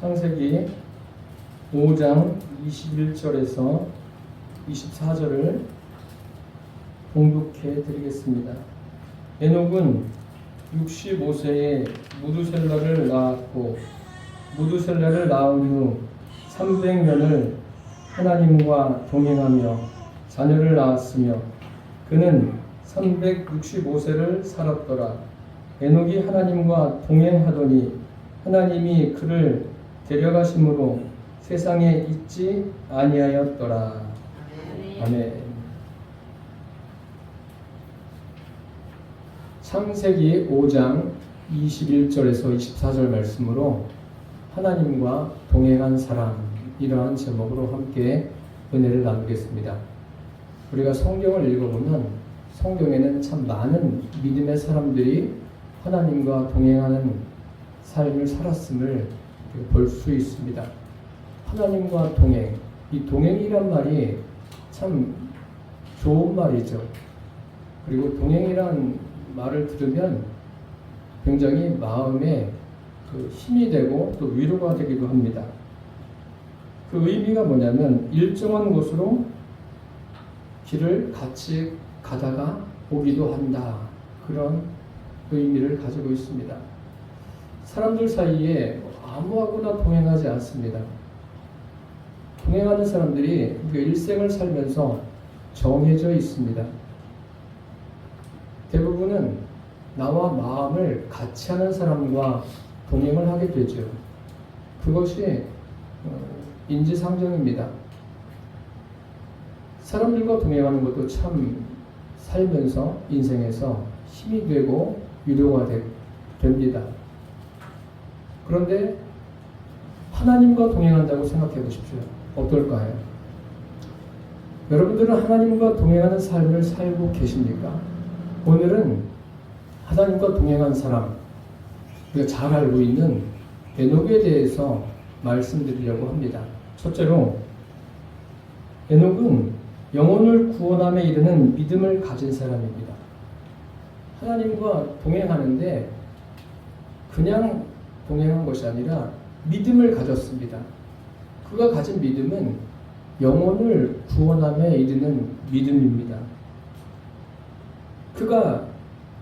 창세기 5장 21절에서 24절을 봉독해 드리겠습니다. 에녹은 65세에 무두셀라를 낳았고 무두셀라를 낳은 후 300년을 하나님과 동행하며 자녀를 낳았으며 그는 365세를 살았더라. 에녹이 하나님과 동행하더니 하나님이 그를 데려가심으로 세상에 있지 아니하였더라. 아멘. 창세기 5장 21절에서 24절 말씀으로 하나님과 동행한 사람, 이러한 제목으로 함께 은혜를 나누겠습니다. 우리가 성경을 읽어보면 성경에는 참 많은 믿음의 사람들이 하나님과 동행하는 삶을 살았음을 볼 수 있습니다. 하나님과 동행, 이 동행이란 말이 참 좋은 말이죠. 그리고 동행이란 말을 들으면 굉장히 마음에 힘이 되고 또 위로가 되기도 합니다. 그 의미가 뭐냐면 일정한 곳으로 길을 같이 가다가 오기도 한다. 그런 의미를 가지고 있습니다. 사람들 사이에 아무하고나 동행하지 않습니다. 동행하는 사람들이 일생을 살면서 정해져 있습니다. 대부분은 나와 마음을 같이 하는 사람과 동행을 하게 되죠. 그것이 인지상정입니다. 사람들과 동행하는 것도 참 살면서 인생에서 힘이 되고 위로가 됩니다. 그런데 하나님과 동행한다고 생각해 보십시오. 어떨까요? 여러분들은 하나님과 동행하는 삶을 살고 계십니까? 오늘은 하나님과 동행한 사람, 우리가 잘 알고 있는 에녹에 대해서 말씀드리려고 합니다. 첫째로, 에녹은 영혼을 구원함에 이르는 믿음을 가진 사람입니다. 하나님과 동행하는데 그냥 동행한 것이 아니라 믿음을 가졌습니다. 그가 가진 믿음은 영혼을 구원함에 이르는 믿음입니다. 그가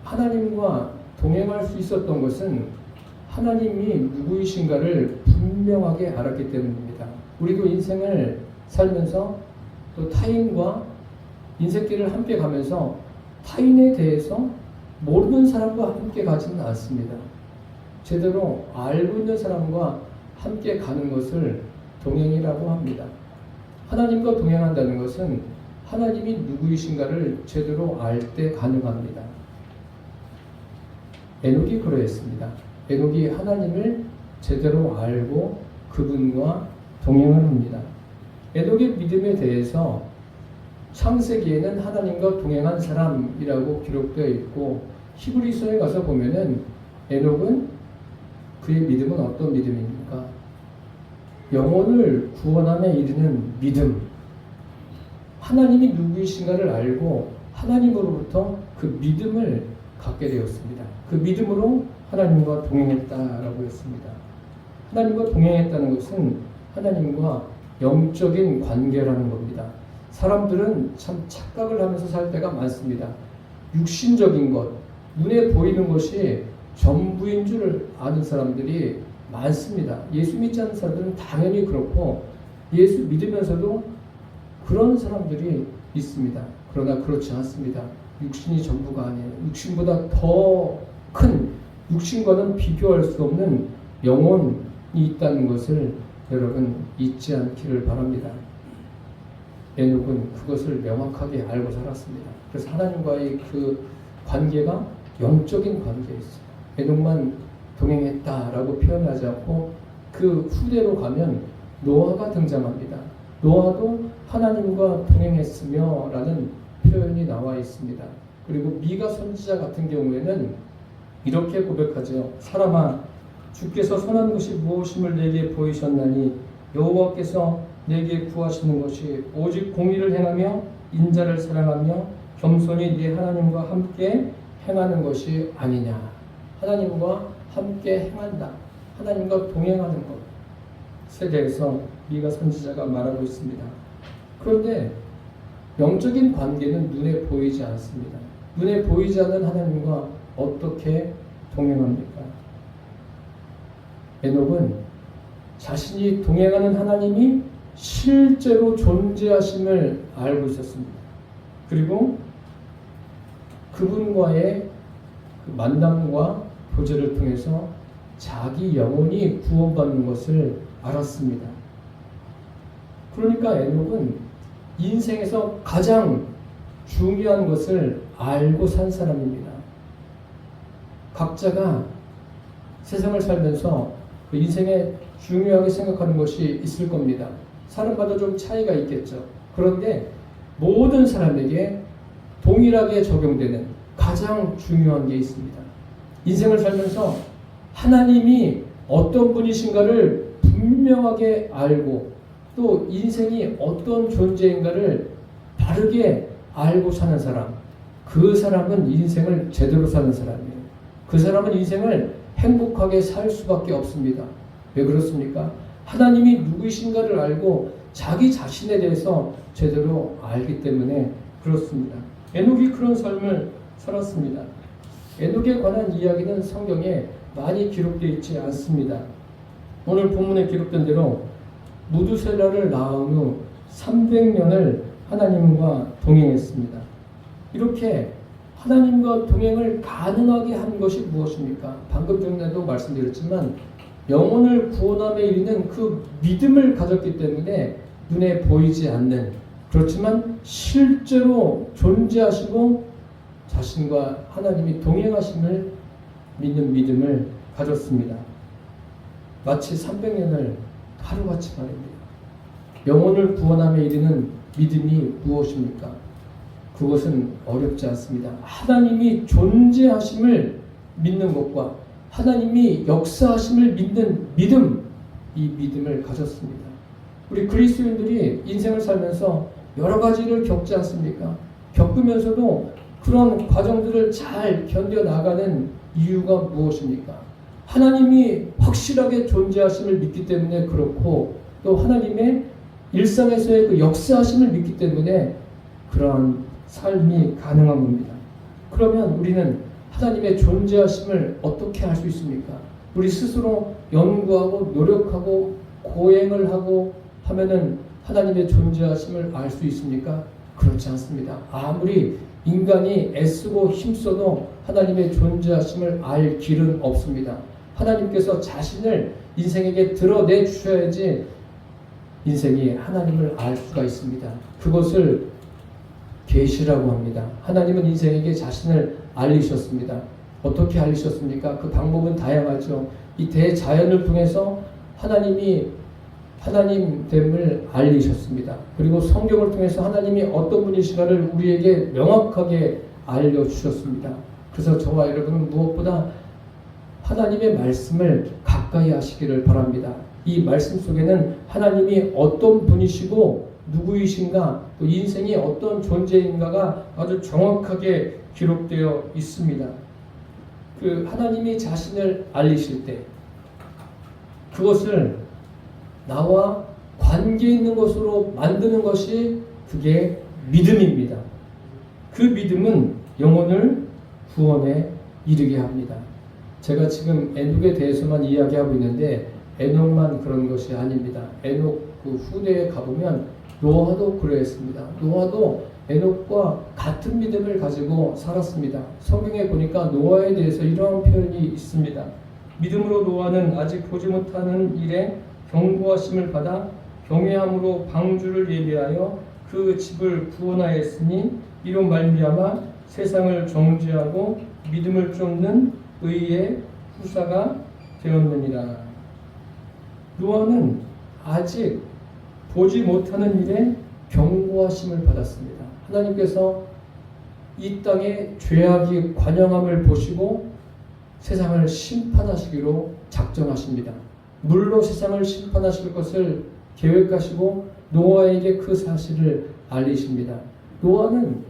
하나님과 동행할 수 있었던 것은 하나님이 누구이신가를 분명하게 알았기 때문입니다. 우리도 인생을 살면서 또 타인과 인생길을 함께 가면서 타인에 대해서 모르는 사람과 함께 가지는 않습니다. 제대로 알고 있는 사람과 함께 가는 것을 동행이라고 합니다. 하나님과 동행한다는 것은 하나님이 누구이신가를 제대로 알 때 가능합니다. 에녹이 그러했습니다. 에녹이 하나님을 제대로 알고 그분과 동행을 합니다. 에녹의 믿음에 대해서 창세기에는 하나님과 동행한 사람이라고 기록되어 있고 히브리서에 가서 보면은 에녹은 그의 믿음은 어떤 믿음입니까? 영혼을 구원함에 이르는 믿음. 하나님이 누구이신가를 알고 하나님으로부터 그 믿음을 갖게 되었습니다. 그 믿음으로 하나님과 동행했다라고 했습니다. 하나님과 동행했다는 것은 하나님과 영적인 관계라는 겁니다. 사람들은 참 착각을 하면서 살 때가 많습니다. 육신적인 것, 눈에 보이는 것이 전부인 줄 아는 사람들이 많습니다. 예수 믿지 않는 사람들은 당연히 그렇고 예수 믿으면서도 그런 사람들이 있습니다. 그러나 그렇지 않습니다. 육신이 전부가 아니에요. 육신보다 더 큰, 육신과는 비교할 수 없는 영혼이 있다는 것을 여러분 잊지 않기를 바랍니다. 에녹은 그것을 명확하게 알고 살았습니다. 그래서 하나님과의 그 관계가 영적인 관계였어요. 에녹만 동행했다라고 표현하지 않고 그 후대로 가면 노아가 등장합니다. 노아도 하나님과 동행했으며 라는 표현이 나와 있습니다. 그리고 미가 선지자 같은 경우에는 이렇게 고백하죠. 사람아, 주께서 선한 것이 무엇임을 내게 보이셨나니 여호와께서 내게 구하시는 것이 오직 공의를 행하며 인자를 사랑하며 겸손히 네 하나님과 함께 행하는 것이 아니냐. 하나님과 함께 행한다. 하나님과 동행하는 것. 세계에서 미가 선지자가 말하고 있습니다. 그런데 영적인 관계는 눈에 보이지 않습니다. 눈에 보이지 않는 하나님과 어떻게 동행합니까? 에녹은 자신이 동행하는 하나님이 실제로 존재하심을 알고 있었습니다. 그리고 그분과의 그 만남과 교제를 통해서 자기 영혼이 구원받는 것을 알았습니다. 그러니까 에녹은 인생에서 가장 중요한 것을 알고 산 사람입니다. 각자가 세상을 살면서 그 인생에 중요하게 생각하는 것이 있을 겁니다. 사람마다 좀 차이가 있겠죠. 그런데 모든 사람에게 동일하게 적용되는 가장 중요한 게 있습니다. 인생을 살면서 하나님이 어떤 분이신가를 분명하게 알고 또 인생이 어떤 존재인가를 바르게 알고 사는 사람, 그 사람은 인생을 제대로 사는 사람이에요. 그 사람은 인생을 행복하게 살 수밖에 없습니다. 왜 그렇습니까? 하나님이 누구이신가를 알고 자기 자신에 대해서 제대로 알기 때문에 그렇습니다. 에녹이 그런 삶을 살았습니다. 에녹에 관한 이야기는 성경에 많이 기록되어 있지 않습니다. 오늘 본문에 기록된 대로 무두셀라를 낳은 후 300년을 하나님과 동행했습니다. 이렇게 하나님과 동행을 가능하게 한 것이 무엇입니까? 방금 전에도 말씀드렸지만 영혼을 구원함에 이르는 그 믿음을 가졌기 때문에 눈에 보이지 않는, 그렇지만 실제로 존재하시고 자신과 하나님이 동행하심을 믿는 믿음을 가졌습니다. 마치 300년을 하루같이 말입니다. 영혼을 구원함에 이르는 믿음이 무엇입니까? 그것은 어렵지 않습니다. 하나님이 존재하심을 믿는 것과 하나님이 역사하심을 믿는 믿음, 이 믿음을 가졌습니다. 우리 그리스도인들이 인생을 살면서 여러 가지를 겪지 않습니까? 겪으면서도 그런 과정들을 잘 견뎌나가는 이유가 무엇입니까? 하나님이 확실하게 존재하심을 믿기 때문에 그렇고 또 하나님의 일상에서의 그 역사하심을 믿기 때문에 그러한 삶이 가능한 겁니다. 그러면 우리는 하나님의 존재하심을 어떻게 알 수 있습니까? 우리 스스로 연구하고 노력하고 고행을 하고 하면은 하나님의 존재하심을 알 수 있습니까? 그렇지 않습니다. 아무리 인간이 애쓰고 힘써도 하나님의 존재하심을 알 길은 없습니다. 하나님께서 자신을 인생에게 드러내 주셔야지 인생이 하나님을 알 수가 있습니다. 그것을 계시라고 합니다. 하나님은 인생에게 자신을 알리셨습니다. 어떻게 알리셨습니까? 그 방법은 다양하죠. 이 대자연을 통해서 하나님이 하나님됨을 알리셨습니다. 그리고 성경을 통해서 하나님이 어떤 분이신가를 우리에게 명확하게 알려주셨습니다. 그래서 저와 여러분은 무엇보다 하나님의 말씀을 가까이 하시기를 바랍니다. 이 말씀 속에는 하나님이 어떤 분이시고 누구이신가, 또 인생이 어떤 존재인가가 아주 정확하게 기록되어 있습니다. 그 하나님이 자신을 알리실 때 그것을 나와 관계 있는 것으로 만드는 것이 그게 믿음입니다. 그 믿음은 영혼을 구원에 이르게 합니다. 제가 지금 에녹에 대해서만 이야기하고 있는데 에녹만 그런 것이 아닙니다. 에녹 그 후대에 가보면 노아도 그러했습니다. 노아도 에녹과 같은 믿음을 가지고 살았습니다. 성경에 보니까 노아에 대해서 이러한 표현이 있습니다. 믿음으로 노아는 아직 보지 못하는 일에 경고하심을 받아 경외함으로 방주를 예비하여 그 집을 구원하였으니 이로 말미암아 세상을 정죄하고 믿음을 쫓는 의의 후사가 되었느니라. 노아는 아직 보지 못하는 일에 경고하심을 받았습니다. 하나님께서 이 땅에 죄악이 관영함을 보시고 세상을 심판하시기로 작정하십니다. 물로 세상을 심판하실 것을 계획하시고 노아에게 그 사실을 알리십니다. 노아는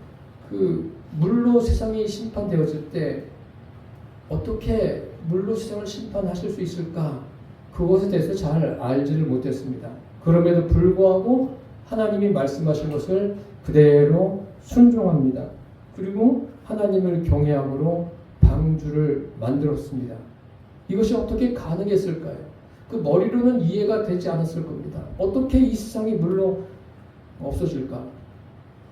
그 물로 세상이 심판되었을 때 어떻게 물로 세상을 심판하실 수 있을까? 그것에 대해서 잘 알지를 못했습니다. 그럼에도 불구하고 하나님이 말씀하신 것을 그대로 순종합니다. 그리고 하나님을 경외함으로 방주를 만들었습니다. 이것이 어떻게 가능했을까요? 그 머리로는 이해가 되지 않았을 겁니다. 어떻게 이 세상이 물로 없어질까?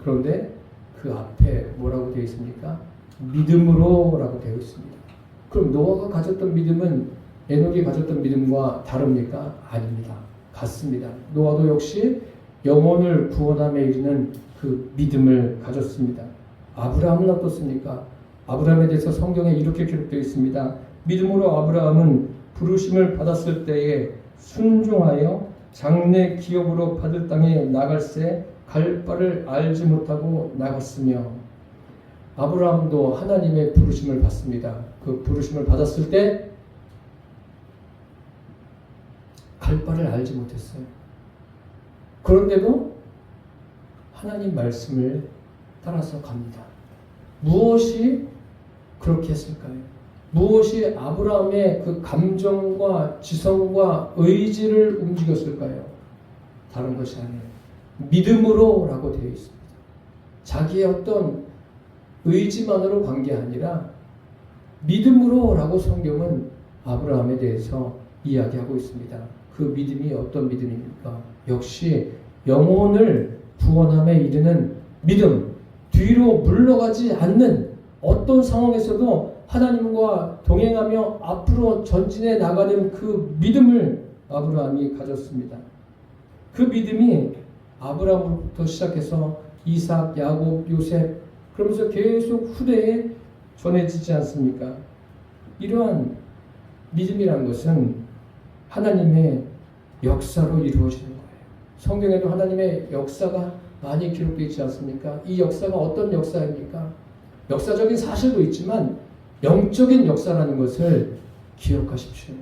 그런데 그 앞에 뭐라고 되어 있습니까? 믿음으로라고 되어 있습니다. 그럼 노아가 가졌던 믿음은 에녹이 가졌던 믿음과 다릅니까? 아닙니다. 같습니다. 노아도 역시 영혼을 구원함에 이르는 그 믿음을 가졌습니다. 아브라함은 어떻습니까? 아브라함에 대해서 성경에 이렇게 기록되어 있습니다. 믿음으로 아브라함은 부르심을 받았을 때에 순종하여 장래 기업으로 받을 땅에 나갈새 갈 바를 알지 못하고 나갔으며, 아브라함도 하나님의 부르심을 받습니다. 그 부르심을 받았을 때 갈 바를 알지 못했어요. 그런데도 하나님 말씀을 따라서 갑니다. 무엇이 그렇게 했을까요? 무엇이 아브라함의 그 감정과 지성과 의지를 움직였을까요? 다른 것이 아니에요. 믿음으로라고 되어 있습니다. 자기의 어떤 의지만으로 간 게 아니라 믿음으로라고 성경은 아브라함에 대해서 이야기하고 있습니다. 그 믿음이 어떤 믿음입니까? 역시 영혼을 구원함에 이르는 믿음, 뒤로 물러가지 않는 어떤 상황에서도 하나님과 동행하며 앞으로 전진해 나가는 그 믿음을 아브라함이 가졌습니다. 그 믿음이 아브라함부터 시작해서 이삭, 야곱, 요셉, 그러면서 계속 후대에 전해지지 않습니까? 이러한 믿음이란 것은 하나님의 역사로 이루어지는 거예요. 성경에도 하나님의 역사가 많이 기록되어 있지 않습니까? 이 역사가 어떤 역사입니까? 역사적인 사실도 있지만 영적인 역사라는 것을 기억하십시오.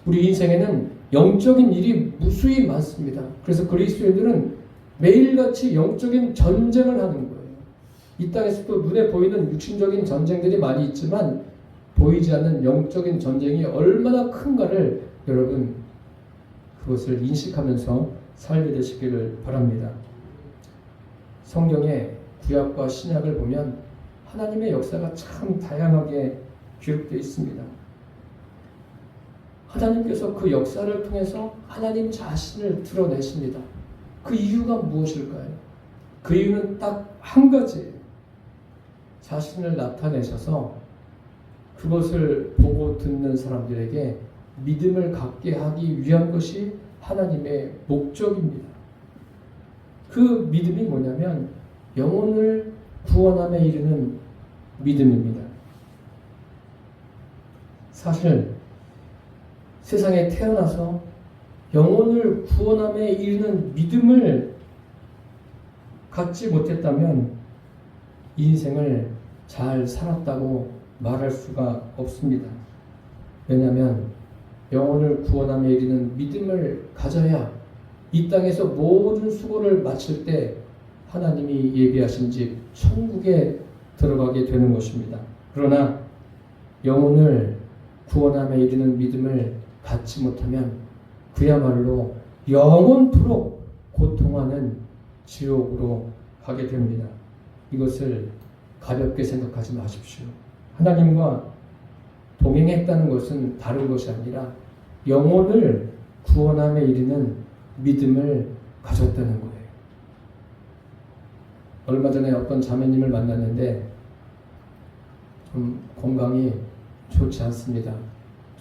우리 인생에는 영적인 일이 무수히 많습니다. 그래서 그리스도인들은 매일같이 영적인 전쟁을 하는 거예요. 이 땅에서도 눈에 보이는 육신적인 전쟁들이 많이 있지만 보이지 않는 영적인 전쟁이 얼마나 큰가를 여러분 그것을 인식하면서 살게 되시기를 바랍니다. 성경의 구약과 신약을 보면 하나님의 역사가 참 다양하게 기록되어 있습니다. 하나님께서 그 역사를 통해서 하나님 자신을 드러내십니다. 그 이유가 무엇일까요? 그 이유는 딱 한 가지예요. 자신을 나타내셔서 그것을 보고 듣는 사람들에게 믿음을 갖게 하기 위한 것이 하나님의 목적입니다. 그 믿음이 뭐냐면 영혼을 구원함에 이르는 믿음입니다. 사실 세상에 태어나서 영혼을 구원함에 이르는 믿음을 갖지 못했다면 인생을 잘 살았다고 말할 수가 없습니다. 왜냐하면 영혼을 구원함에 이르는 믿음을 가져야 이 땅에서 모든 수고를 마칠 때 하나님이 예비하신 집 천국에 들어가게 되는 것입니다. 그러나 영혼을 구원함에 이르는 믿음을 갖지 못하면 그야말로 영원토록 고통하는 지옥으로 가게 됩니다. 이것을 가볍게 생각하지 마십시오. 하나님과 동행했다는 것은 다른 것이 아니라 영혼을 구원함에 이르는 믿음을 가졌다는 거예요. 얼마 전에 어떤 자매님을 만났는데 좀 건강이 좋지 않습니다.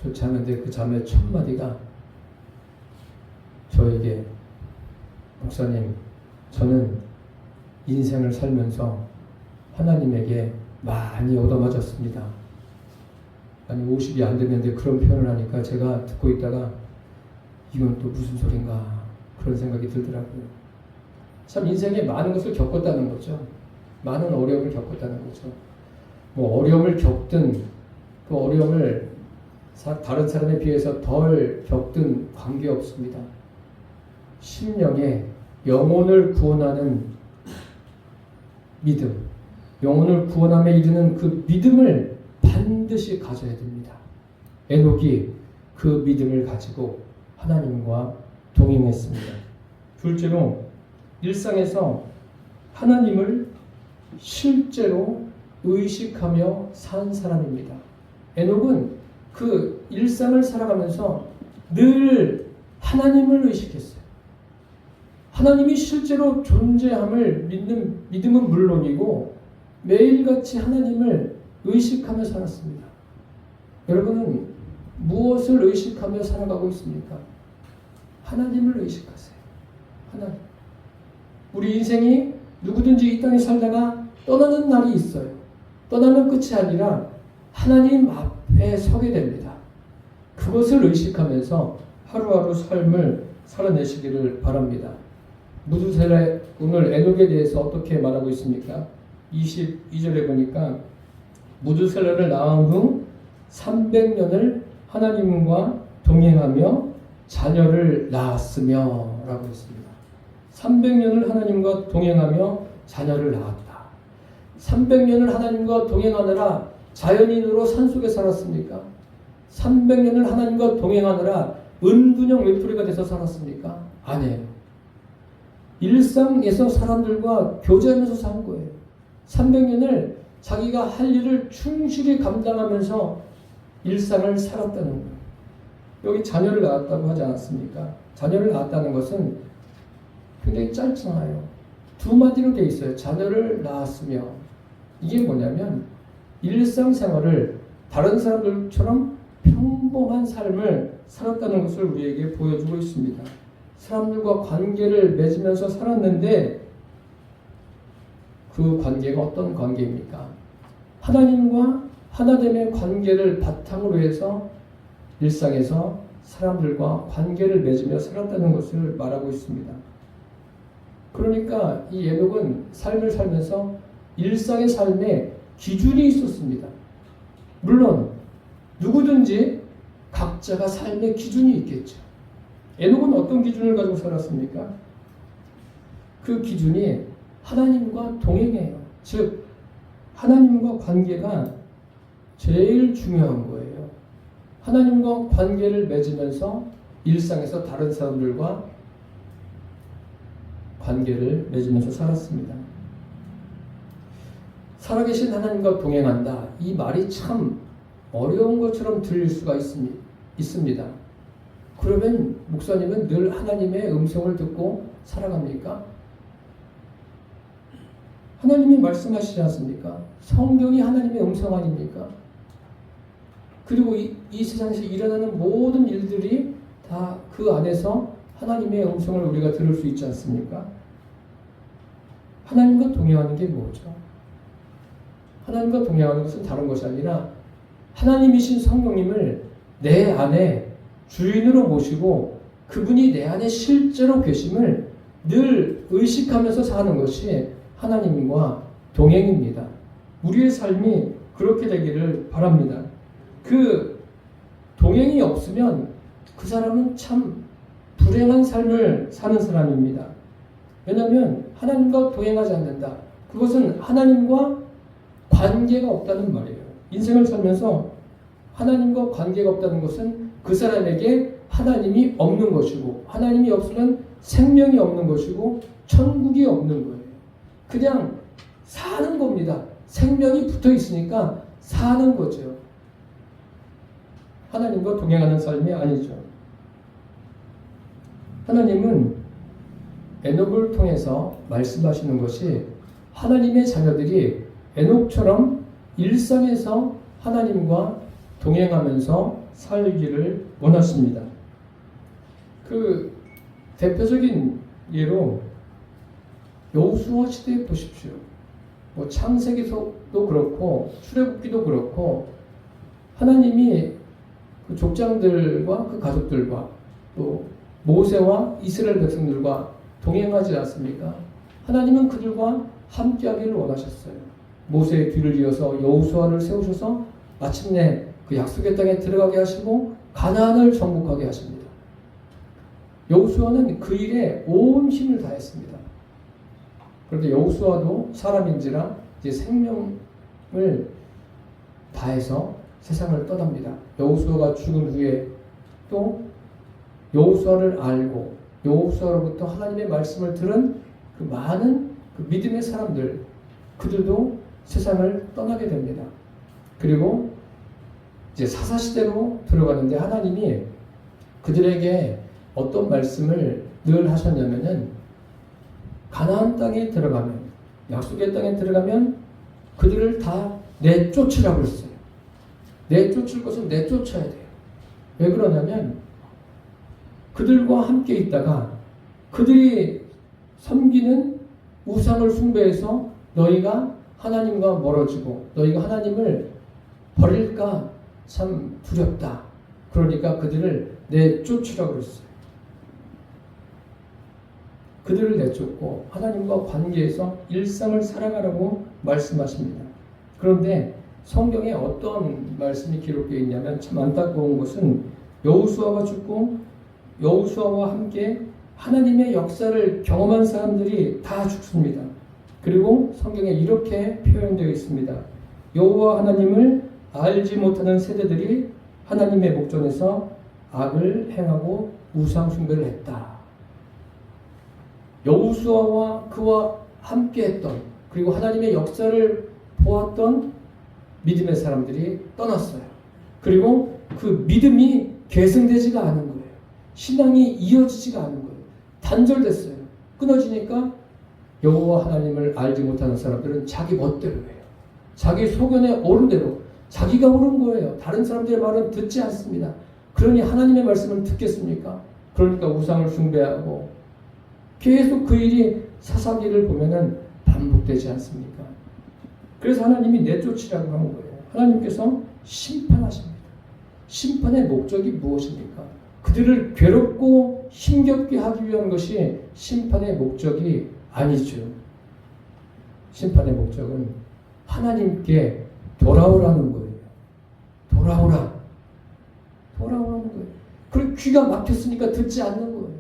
좋지 않은데 그 자매 첫 마디가 저에게, 목사님, 저는 인생을 살면서 하나님에게 많이 얻어맞았습니다. 아니 50이 안 됐는데 그런 표현을 하니까 제가 듣고 있다가 이건 또 무슨 소린가 그런 생각이 들더라고요. 참 인생에 많은 것을 겪었다는 거죠. 많은 어려움을 겪었다는 거죠. 뭐 어려움을 겪든 그 어려움을 다른 사람에 비해서 덜 겪든 관계없습니다. 심령에 영혼을 구원하는 믿음, 영혼을 구원함에 이르는 그 믿음을 반드시 가져야 됩니다. 에녹이 그 믿음을 가지고 하나님과 동행했습니다. 둘째로 일상에서 하나님을 실제로 의식하며 산 사람입니다. 에녹은 그 일상을 살아가면서 늘 하나님을 의식했어요. 하나님이 실제로 존재함을 믿음은 물론이고 매일같이 하나님을 의식하며 살았습니다. 여러분은 무엇을 의식하며 살아가고 있습니까? 하나님을 의식하세요. 하나님. 우리 인생이 누구든지 이 땅에 살다가 떠나는 날이 있어요. 떠나는 끝이 아니라 하나님 앞에 서게 됩니다. 그것을 의식하면서 하루하루 삶을 살아내시기를 바랍니다. 무두셀라 오늘 에녹에 대해서 어떻게 말하고 있습니까? 22절에 보니까 무두셀라를 낳은 후 300년을 하나님과 동행하며 자녀를 낳았으며 라고 했습니다. 300년을 하나님과 동행하며 자녀를 낳았다. 300년을 하나님과 동행하느라 자연인으로 산속에 살았습니까? 300년을 하나님과 동행하느라 은둔형 외톨이가 돼서 살았습니까? 아니에요. 일상에서 사람들과 교제하면서 산 거예요. 300년을 자기가 할 일을 충실히 감당하면서 일상을 살았다는 거예요. 여기 자녀를 낳았다고 하지 않았습니까? 자녀를 낳았다는 것은 굉장히 짧잖아요. 두 마디로 되어 있어요. 자녀를 낳았으며. 이게 뭐냐면 일상생활을 다른 사람들처럼 평범한 삶을 살았다는 것을 우리에게 보여주고 있습니다. 사람들과 관계를 맺으면서 살았는데 그 관계가 어떤 관계입니까? 하나님과 하나됨의 관계를 바탕으로 해서 일상에서 사람들과 관계를 맺으며 살았다는 것을 말하고 있습니다. 그러니까 이 에녹은 삶을 살면서 일상의 삶에 기준이 있었습니다. 물론 누구든지 각자가 삶의 기준이 있겠죠. 에녹은 어떤 기준을 가지고 살았습니까? 그 기준이 하나님과 동행해요. 즉 하나님과 관계가 제일 중요한 거예요. 하나님과 관계를 맺으면서 일상에서 다른 사람들과 관계를 맺으면서 살았습니다. 살아계신 하나님과 동행한다. 이 말이 참 어려운 것처럼 들릴 수가 있습니다. 그러면 목사님은 늘 하나님의 음성을 듣고 살아갑니까? 하나님이 말씀하시지 않습니까? 성경이 하나님의 음성 아닙니까? 그리고 이 세상에서 일어나는 모든 일들이 다 그 안에서 하나님의 음성을 우리가 들을 수 있지 않습니까? 하나님과 동행하는 게 뭐죠? 하나님과 동행하는 것은 다른 것이 아니라 하나님이신 성령님을 내 안에 주인으로 모시고 그분이 내 안에 실제로 계심을 늘 의식하면서 사는 것이 하나님과 동행입니다. 우리의 삶이 그렇게 되기를 바랍니다. 그 동행이 없으면 그 사람은 참 불행한 삶을 사는 사람입니다. 왜냐하면 하나님과 동행하지 않는다. 그것은 하나님과 관계가 없다는 말이에요. 인생을 살면서 하나님과 관계가 없다는 것은 그 사람에게 하나님이 없는 것이고 하나님이 없으면 생명이 없는 것이고 천국이 없는 거예요. 그냥 사는 겁니다. 생명이 붙어 있으니까 사는 거죠. 하나님과 동행하는 삶이 아니죠. 하나님은 에녹을 통해서 말씀하시는 것이 하나님의 자녀들이 에녹처럼 일상에서 하나님과 동행하면서 살기를 원하십니다. 그 대표적인 예로 여호수아 시대에 보십시오. 뭐 창세기도 그렇고 출애굽기도 그렇고 하나님이 그 족장들과 그 가족들과 또 모세와 이스라엘 백성들과 동행하지 않습니까? 하나님은 그들과 함께하기를 원하셨어요. 모세의 뒤를 이어서 여호수아를 세우셔서 마침내 그 약속의 땅에 들어가게 하시고 가나안을 정복하게 하십니다. 여호수아는 그 일에 온 힘을 다했습니다. 그런데 여호수아도 사람인지라 이제 생명을 다해서 세상을 떠납니다. 여호수아가 죽은 후에 또 여호수아를 알고 여호수아로부터 하나님의 말씀을 들은 그 많은 그 믿음의 사람들, 그들도 세상을 떠나게 됩니다. 그리고 이제 사사시대로 들어가는데 하나님이 그들에게 어떤 말씀을 늘 하셨냐면은 가나안 땅에 들어가면, 약속의 땅에 들어가면 그들을 다 내쫓으라고 했어요. 내쫓을 것은 내쫓아야 돼요. 왜 그러냐면 그들과 함께 있다가 그들이 섬기는 우상을 숭배해서 너희가 하나님과 멀어지고 너희가 하나님을 버릴까 참 두렵다. 그러니까 그들을 내쫓으라고 그랬어요. 그들을 내쫓고 하나님과 관계에서 일상을 살아가라고 말씀하십니다. 그런데 성경에 어떤 말씀이 기록되어 있냐면 참 안타까운 것은 여호수아가 죽고 여호수아와 함께 하나님의 역사를 경험한 사람들이 다 죽습니다. 그리고 성경에 이렇게 표현되어 있습니다. 여호와 하나님을 알지 못하는 세대들이 하나님의 목전에서 악을 행하고 우상 숭배를 했다. 여호수아와 그와 함께했던 그리고 하나님의 역사를 보았던 믿음의 사람들이 떠났어요. 그리고 그 믿음이 계승되지가 않은 거예요. 신앙이 이어지지가 않은 거예요. 단절됐어요. 끊어지니까 여호와 하나님을 알지 못하는 사람들은 자기 멋대로 해요. 자기 소견에 오른 대로 자기가 옳은 거예요. 다른 사람들의 말은 듣지 않습니다. 그러니 하나님의 말씀을 듣겠습니까? 그러니까 우상을 숭배하고 계속 그 일이 사사기를 보면은 반복되지 않습니까? 그래서 하나님이 내쫓으라고 하는 거예요. 하나님께서 심판하십니다. 심판의 목적이 무엇입니까? 그들을 괴롭고 힘겹게 하기 위한 것이 심판의 목적이 아니죠. 심판의 목적은 하나님께 돌아오라는 거예요. 돌아오라. 돌아오라는 거예요. 그리고 귀가 막혔으니까 듣지 않는 거예요.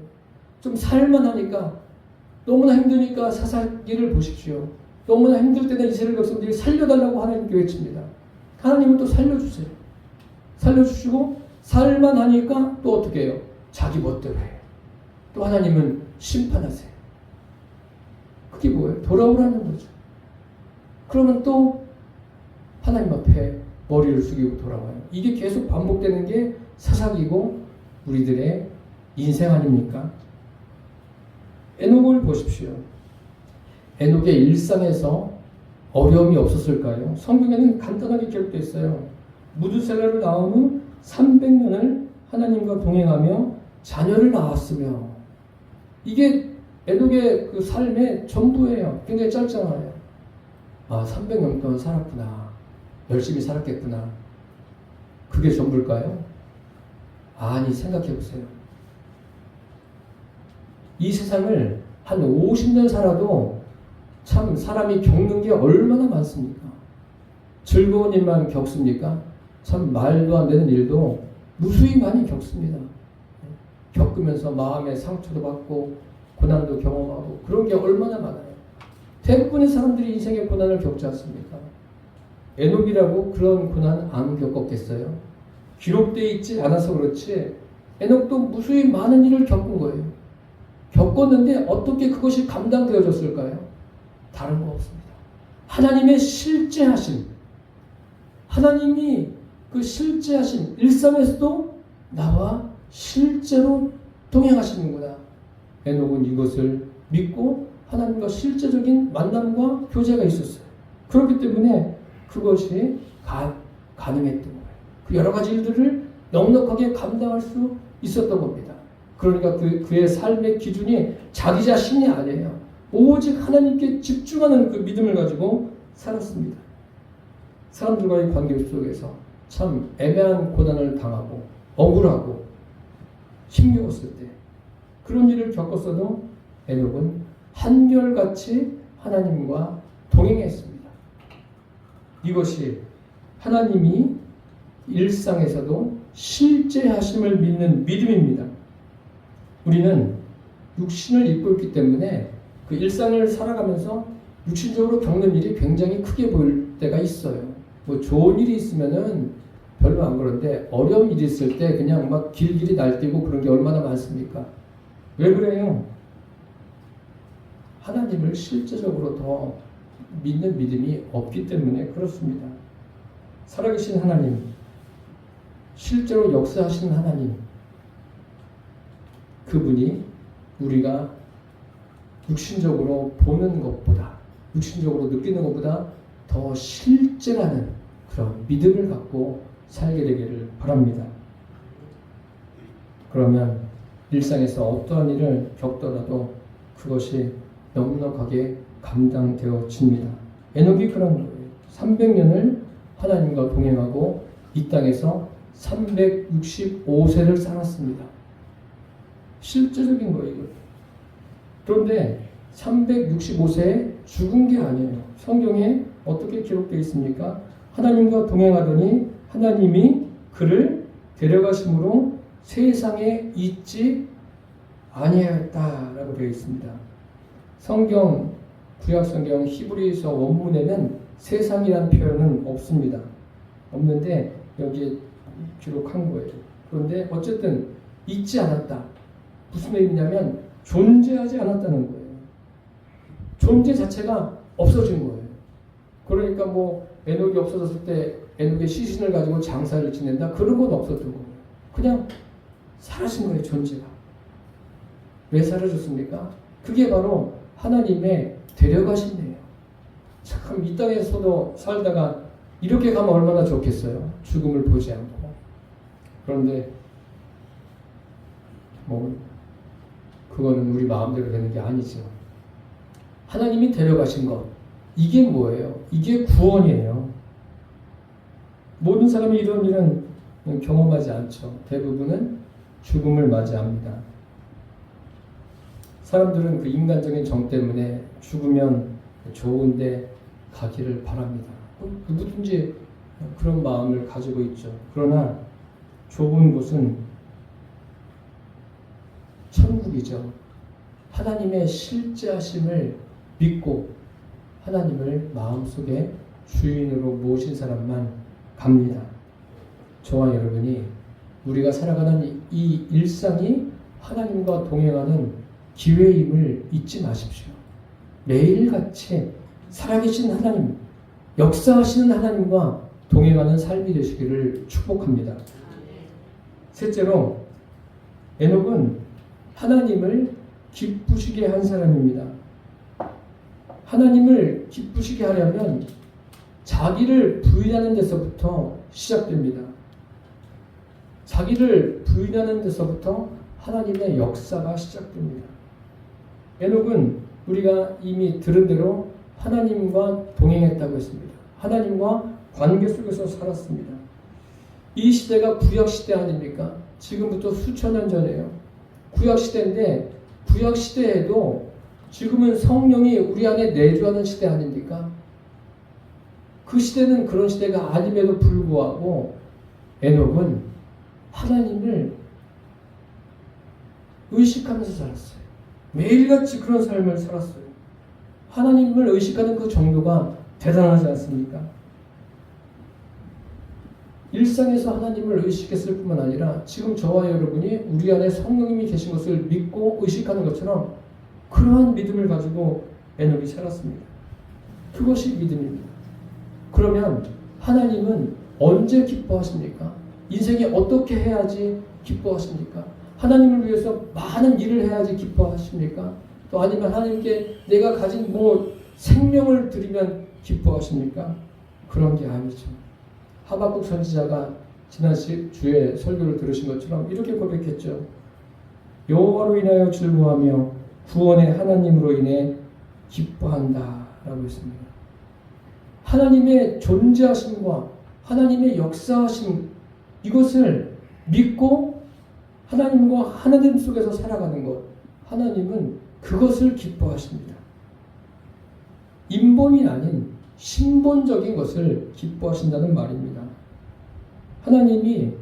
좀 살만하니까 너무나 힘드니까 사사기를 보십시오. 너무나 힘들 때는 이스라엘 백성들이 살려달라고 하나님께 외칩니다. 하나님은 또 살려주세요. 살려주시고 살만하니까 또 어떻게 해요? 자기 멋대로 해요. 또 하나님은 심판하세요. 그게 뭐예요? 돌아오라는 거죠. 그러면 또 하나님 앞에 머리를 숙이고 돌아와요. 이게 계속 반복되는 게 사사기고 우리들의 인생 아닙니까? 에녹을 보십시오. 에녹의 일상에서 어려움이 없었을까요? 성경에는 간단하게 기록되어 있어요. 무드셀라를 낳은 후 300년을 하나님과 동행하며 자녀를 낳았으며, 이게 에녹의 그 삶의 전부예요. 굉장히 짧잖아요. 아, 300년 동안 살았구나. 열심히 살았겠구나. 그게 전부일까요? 아니, 생각해 보세요. 이 세상을 한 50년 살아도 참 사람이 겪는 게 얼마나 많습니까? 즐거운 일만 겪습니까? 참 말도 안 되는 일도 무수히 많이 겪습니다. 겪으면서 마음의 상처도 받고 고난도 경험하고 그런 게 얼마나 많아요. 대부분의 사람들이 인생의 고난을 겪지 않습니까? 에녹이라고 그런 고난 안 겪었겠어요? 기록되어 있지 않아서 그렇지 에녹도 무수히 많은 일을 겪은 거예요. 겪었는데 어떻게 그것이 감당되어졌을까요? 다른 거 없습니다. 하나님의 실제하심, 하나님이 그 실제하심, 일상에서도 나와 실제로 동행하시는구나. 에녹은 이것을 믿고 하나님과 실제적인 만남과 교제가 있었어요. 그렇기 때문에 그것이 가능했던 거예요. 그 여러 가지 일들을 넉넉하게 감당할 수 있었던 겁니다. 그러니까 그의 삶의 기준이 자기 자신이 아니에요. 오직 하나님께 집중하는 그 믿음을 가지고 살았습니다. 사람들과의 관계 속에서 참 애매한 고난을 당하고 억울하고 힘겨웠을 때 그런 일을 겪었어도 에녹은 한결같이 하나님과 동행했습니다. 이것이 하나님이 일상에서도 실제 하심을 믿는 믿음입니다. 우리는 육신을 입고 있기 때문에 그 일상을 살아가면서 육신적으로 겪는 일이 굉장히 크게 보일 때가 있어요. 뭐 좋은 일이 있으면은 별로 안 그런데 어려운 일이 있을 때 그냥 막 길길이 날뛰고 그런 게 얼마나 많습니까? 왜 그래요? 하나님을 실제적으로 더 믿는 믿음이 없기 때문에 그렇습니다. 살아계신 하나님, 실제로 역사하시는 하나님, 그분이 우리가 육신적으로 보는 것보다, 육신적으로 느끼는 것보다 더 실제라는 그런 믿음을 갖고 살게 되기를 바랍니다. 그러면 일상에서 어떠한 일을 겪더라도 그것이 넉넉하게 감당되어집니다. 에녹이 그런 거예요. 300년을 하나님과 동행하고 이 땅에서 365세를 살았습니다. 실제적인 거예요. 그런데 365세에 죽은 게 아니에요. 성경에 어떻게 기록되어 있습니까? 하나님과 동행하더니 하나님이 그를 데려가심으로 세상에 있지 아니하였다라고 되어 있습니다. 성경, 구약성경 히브리서 원문에는 세상이라는 표현은 없습니다. 없는데 여기에 기록한 거예요. 그런데 어쨌든 있지 않았다. 무슨 의미냐면 존재하지 않았다는 거예요. 존재 자체가 없어진 거예요. 그러니까 뭐 에녹이 없어졌을 때 에녹의 시신을 가지고 장사를 지낸다? 그런 건 없었던 거예요. 그냥 사라진 거예요, 존재가. 왜 사라졌습니까? 그게 바로 하나님의 데려가신대요. 참 이 땅에서도 살다가 이렇게 가면 얼마나 좋겠어요. 죽음을 보지 않고. 그런데 뭐 그거는 우리 마음대로 되는 게 아니죠. 하나님이 데려가신 것, 이게 뭐예요? 이게 구원이에요. 모든 사람이 이런 일은 경험하지 않죠. 대부분은 죽음을 맞이합니다. 사람들은 그 인간적인 정 때문에 죽으면 좋은데 가기를 바랍니다. 누구든지 그런 마음을 가지고 있죠. 그러나 좁은 곳은 천국이죠. 하나님의 실제하심을 믿고 하나님을 마음속에 주인으로 모신 사람만 갑니다. 저와 여러분이 우리가 살아가는 이 일상이 하나님과 동행하는 기회임을 잊지 마십시오. 매일같이 살아계신 하나님, 역사하시는 하나님과 동행하는 삶이 되시기를 축복합니다. 셋째로 에녹은 하나님을 기쁘시게 한 사람입니다. 하나님을 기쁘시게 하려면 자기를 부인하는 데서부터 시작됩니다. 자기를 부인하는 데서부터 하나님의 역사가 시작됩니다. 에녹은 우리가 이미 들은 대로 하나님과 동행했다고 했습니다. 하나님과 관계 속에서 살았습니다. 이 시대가 구약시대 아닙니까? 지금부터 수천 년 전이에요. 구약시대인데 구약시대에도 지금은 성령이 우리 안에 내주하는 시대 아닙니까? 그 시대는 그런 시대가 아님에도 불구하고 에녹은 하나님을 의식하면서 살았어요. 매일같이 그런 삶을 살았어요. 하나님을 의식하는 그 정도가 대단하지 않습니까? 일상에서 하나님을 의식했을 뿐만 아니라 지금 저와 여러분이 우리 안에 성령님이 계신 것을 믿고 의식하는 것처럼 그러한 믿음을 가지고 에녹이 살았습니다. 그것이 믿음입니다. 그러면 하나님은 언제 기뻐하십니까? 인생에 어떻게 해야지 기뻐하십니까? 하나님을 위해서 많은 일을 해야지 기뻐하십니까? 또 아니면 하나님께 내가 가진 생명을 드리면 기뻐하십니까? 그런 게 아니죠. 하박국 선지자가 지난 주에 설교를 들으신 것처럼 이렇게 고백했죠. 여호와로 인하여 즐거워하며 구원의 하나님으로 인해 기뻐한다 라고 했습니다. 하나님의 존재하심과 하나님의 역사하심, 이것을 믿고 하나님과 하나님 속에서 살아가는 것, 하나님은 그것을 기뻐하십니다. 인본이 아닌 신본적인 것을 기뻐하신다는 말입니다. 하나님이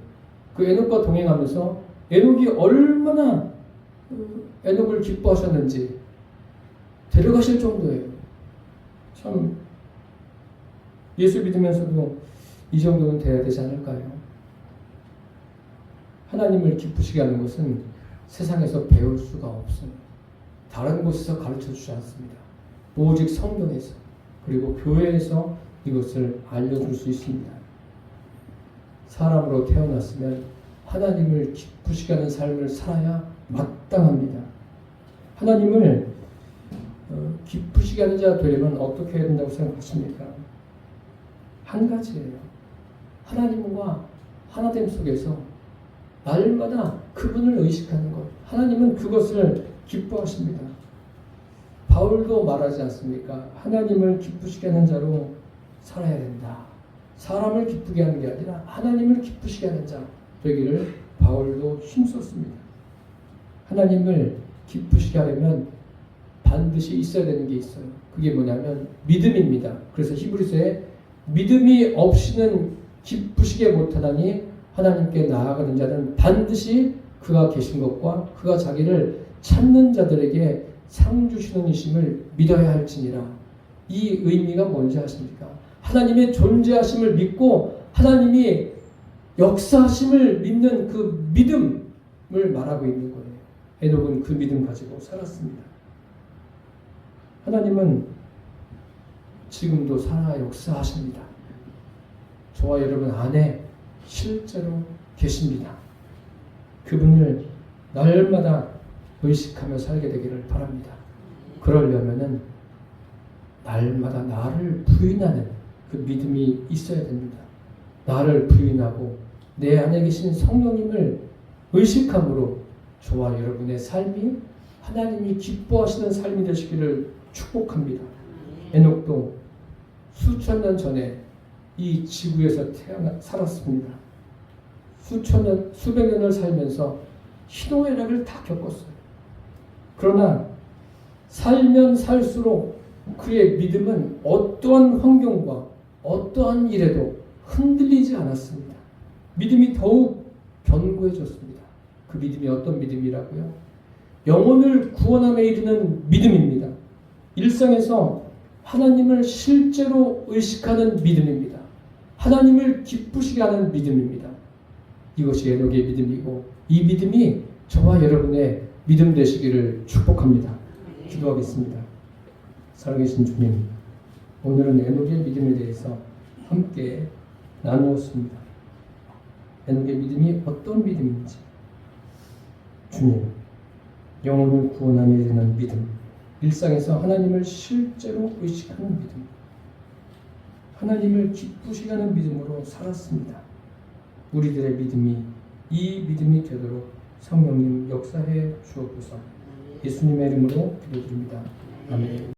그 에녹과 동행하면서 에녹이 얼마나 에녹을 기뻐하셨는지 데려가실 정도예요. 참 예수 믿으면서도 이 정도는 돼야 되지 않을까요? 하나님을 기쁘시게 하는 것은 세상에서 배울 수가 없어요. 다른 곳에서 가르쳐 주지 않습니다. 오직 성경에서 그리고 교회에서 이것을 알려줄 수 있습니다. 사람으로 태어났으면 하나님을 기쁘시게 하는 삶을 살아야 마땅합니다. 하나님을 기쁘시게 하는 자가 되려면 어떻게 해야 된다고 생각하십니까? 한 가지예요. 하나님과 하나됨 속에서 날마다 그분을 의식하는 것. 하나님은 그것을 기뻐하십니다. 바울도 말하지 않습니까? 하나님을 기쁘시게 하는 자로 살아야 된다. 사람을 기쁘게 하는 게 아니라 하나님을 기쁘시게 하는 자 되기를 바울도 힘썼습니다. 하나님을 기쁘시게 하려면 반드시 있어야 되는 게 있어요. 그게 뭐냐면 믿음입니다. 그래서 히브리서에 믿음이 없이는 기쁘시게 못하다니 하나님께 나아가는 자는 반드시 그가 계신 것과 그가 자기를 찾는 자들에게 상 주시는 이심을 믿어야 할지니라. 이 의미가 뭔지 아십니까? 하나님의 존재하심을 믿고 하나님이 역사하심을 믿는 그 믿음을 말하고 있는 거예요. 에녹은 그 믿음 가지고 살았습니다. 하나님은 지금도 살아 역사하십니다. 저와 여러분 안에 실제로 계십니다. 그분을 날마다 의식하며 살게 되기를 바랍니다. 그러려면은 날마다 나를 부인하는 그 믿음이 있어야 됩니다. 나를 부인하고 내 안에 계신 성령님을 의식함으로 저와 여러분의 삶이 하나님이 기뻐하시는 삶이 되시기를 축복합니다. 에녹도 수천 년 전에 이 지구에서 살았습니다. 수백 년을 살면서 희노애락을 다 겪었어요. 그러나 살면 살수록 그의 믿음은 어떠한 환경과 어떠한 일에도 흔들리지 않았습니다. 믿음이 더욱 견고해졌습니다. 그 믿음이 어떤 믿음이라고요? 영혼을 구원함에 이르는 믿음입니다. 일상에서 하나님을 실제로 의식하는 믿음입니다. 하나님을 기쁘시게 하는 믿음입니다. 이것이 에녹의 믿음이고 이 믿음이 저와 여러분의 믿음 되시기를 축복합니다. 기도하겠습니다. 살아계신 주님, 오늘은 에녹의 믿음에 대해서 함께 나누었습니다. 에녹의 믿음이 어떤 믿음인지, 주님, 영혼을 구원함에 이르는 믿음, 일상에서 하나님을 실제로 의식하는 믿음, 하나님을 기쁘시게 하는 믿음으로 살았습니다. 우리들의 믿음이 이 믿음이 되도록 성령님 역사해 주옵소서. 예수님의 이름으로 기도드립니다. 아멘.